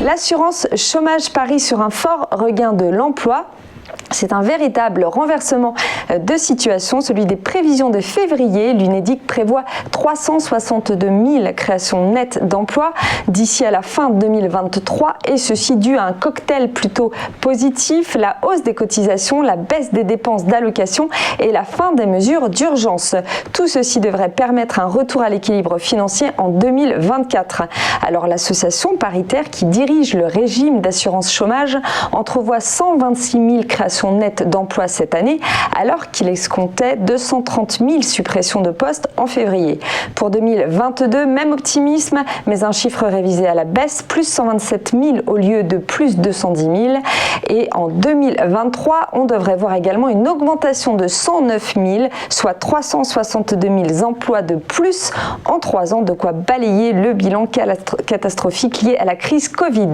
L'assurance chômage parie sur un fort regain de l'emploi. C'est un véritable renversement de situation, celui des prévisions de février. L'Unédic prévoit 362 000 créations nettes d'emplois d'ici à la fin 2023 et ceci dû à un cocktail plutôt positif, la hausse des cotisations, la baisse des dépenses d'allocation et la fin des mesures d'urgence. Tout ceci devrait permettre un retour à l'équilibre financier en 2024. Alors l'association paritaire qui dirige le régime d'assurance chômage entrevoit 126 000 créations nettes d'emplois cette année, alors qu'il escomptait 230 000 suppressions de postes en février. Pour 2022, même optimisme, mais un chiffre révisé à la baisse, plus 127 000 au lieu de plus 210 000. Et en 2023, on devrait voir également une augmentation de 109 000, soit 362 000 emplois de plus en 3 ans, de quoi balayer le bilan catastrophique lié à la crise Covid.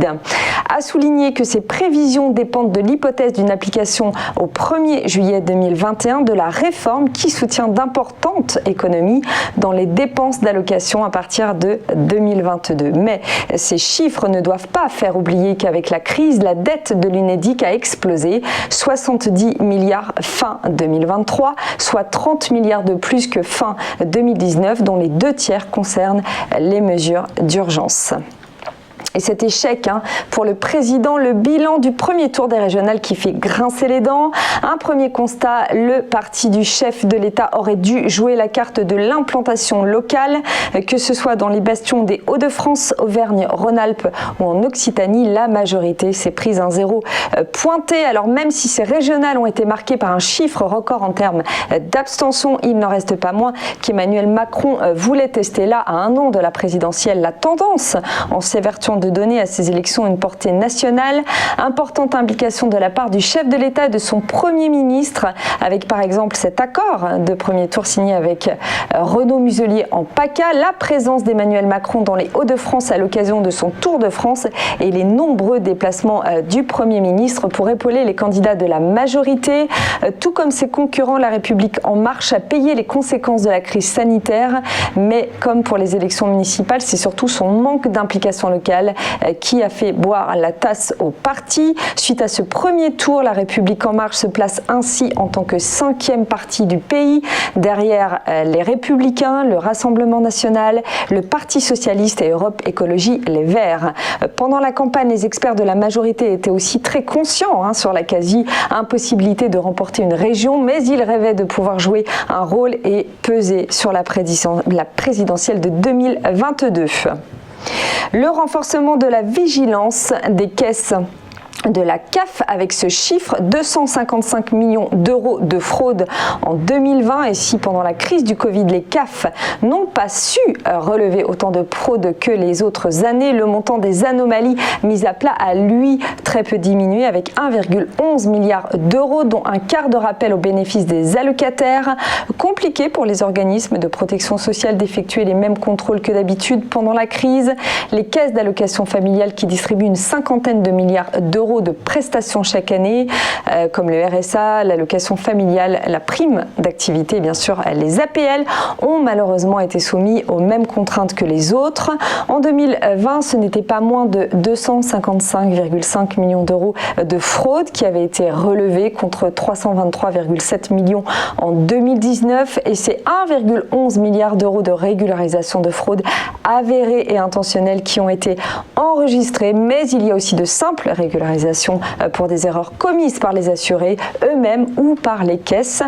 À souligner que ces prévisions dépendent de l'hypothèse d'une application au 1er juillet 2021 de la réforme qui soutient d'importantes économies dans les dépenses d'allocation à partir de 2022. Mais ces chiffres ne doivent pas faire oublier qu'avec la crise, la dette de l'Unédic a explosé, 70 milliards fin 2023, soit 30 milliards de plus que fin 2019, dont les 2/3 concernent les mesures d'urgence. Et cet échec pour le président, le bilan du premier tour des régionales qui fait grincer les dents. Un premier constat, le parti du chef de l'État aurait dû jouer la carte de l'implantation locale, que ce soit dans les bastions des Hauts-de-France, Auvergne-Rhône-Alpes ou en Occitanie. La majorité s'est prise un zéro pointé. Alors même si ces régionales ont été marquées par un chiffre record en termes d'abstention, il n'en reste pas moins qu'Emmanuel Macron voulait tester là, à 1 an de la présidentielle, la tendance en s'évertuant de donner à ces élections une portée nationale. Importante implication de la part du chef de l'État et de son Premier ministre, avec par exemple cet accord de premier tour signé avec Renaud Muselier en PACA, la présence d'Emmanuel Macron dans les Hauts-de-France à l'occasion de son Tour de France et les nombreux déplacements du Premier ministre pour épauler les candidats de la majorité. Tout comme ses concurrents, La République En Marche a payé les conséquences de la crise sanitaire, mais comme pour les élections municipales, c'est surtout son manque d'implication locale qui a fait boire la tasse au parti. Suite à ce premier tour, La République En Marche se place ainsi en tant que 5e parti du pays, derrière les Républicains, le Rassemblement National, le Parti Socialiste et Europe Écologie Les Verts. Pendant la campagne, les experts de la majorité étaient aussi très conscients sur la quasi-impossibilité de remporter une région, mais ils rêvaient de pouvoir jouer un rôle et peser sur la présidentielle de 2022. Le renforcement de la vigilance des caisses de la CAF avec ce chiffre, 255 millions d'euros de fraude en 2020. Et si pendant la crise du Covid, les CAF n'ont pas su relever autant de fraude que les autres années, le montant des anomalies mises à plat a lui très peu diminué avec 1,11 milliard d'euros, dont un quart de rappel au bénéfice des allocataires. Compliqué pour les organismes de protection sociale d'effectuer les mêmes contrôles que d'habitude pendant la crise. Les caisses d'allocation familiale qui distribuent une 50aine de milliards d'euros de prestations chaque année, comme le RSA, l'allocation familiale, la prime d'activité et bien sûr les APL, ont malheureusement été soumis aux mêmes contraintes que les autres. En 2020, ce n'était pas moins de 255,5 millions d'euros de fraude qui avaient été relevés contre 323,7 millions en 2019 et c'est 1,11 milliard d'euros de régularisation de fraude avérée et intentionnelle qui ont été enregistrés, mais il y a aussi de simples régularisations pour des erreurs commises par les assurés eux-mêmes ou par les caisses.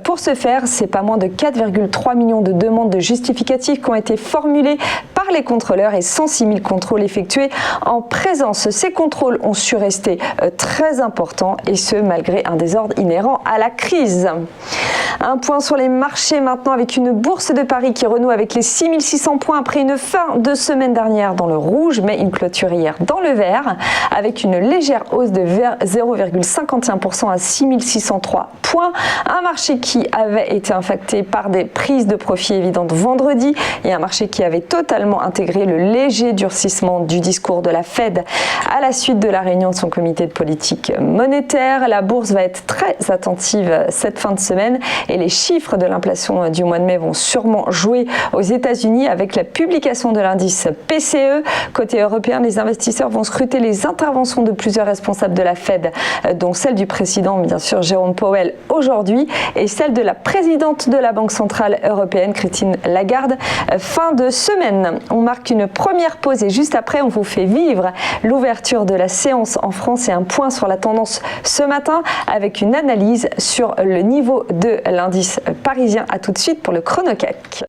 Pour ce faire, c'est pas moins de 4,3 millions de demandes de justificatifs qui ont été formulées par les contrôleurs et 106 000 contrôles effectués en présence. Ces contrôles ont su rester très importants et ce malgré un désordre inhérent à la crise. Un point sur les marchés maintenant avec une bourse de Paris qui renoue avec les 6600 points après une fin de semaine dernière dans le rouge mais une clôture hier dans le vert avec une légère hausse de 0,51% à 6603 points. Un marché qui avait été impacté par des prises de profit évidentes vendredi et un marché qui avait totalement intégré le léger durcissement du discours de la Fed à la suite de la réunion de son comité de politique monétaire. La bourse va être très attentive cette fin de semaine et les chiffres de l'inflation du mois de mai vont sûrement jouer aux États-Unis avec la publication de l'indice PCE. Côté européen, les investisseurs vont scruter les interventions de plusieurs responsables de la Fed, dont celle du président, bien sûr, Jérôme Powell aujourd'hui, et celle de la présidente de la Banque centrale européenne, Christine Lagarde, fin de semaine. On marque une première pause et juste après, on vous fait vivre l'ouverture de la séance en France et un point sur la tendance ce matin avec une analyse sur le niveau de l'indice parisien. À tout de suite pour le ChronoCAC.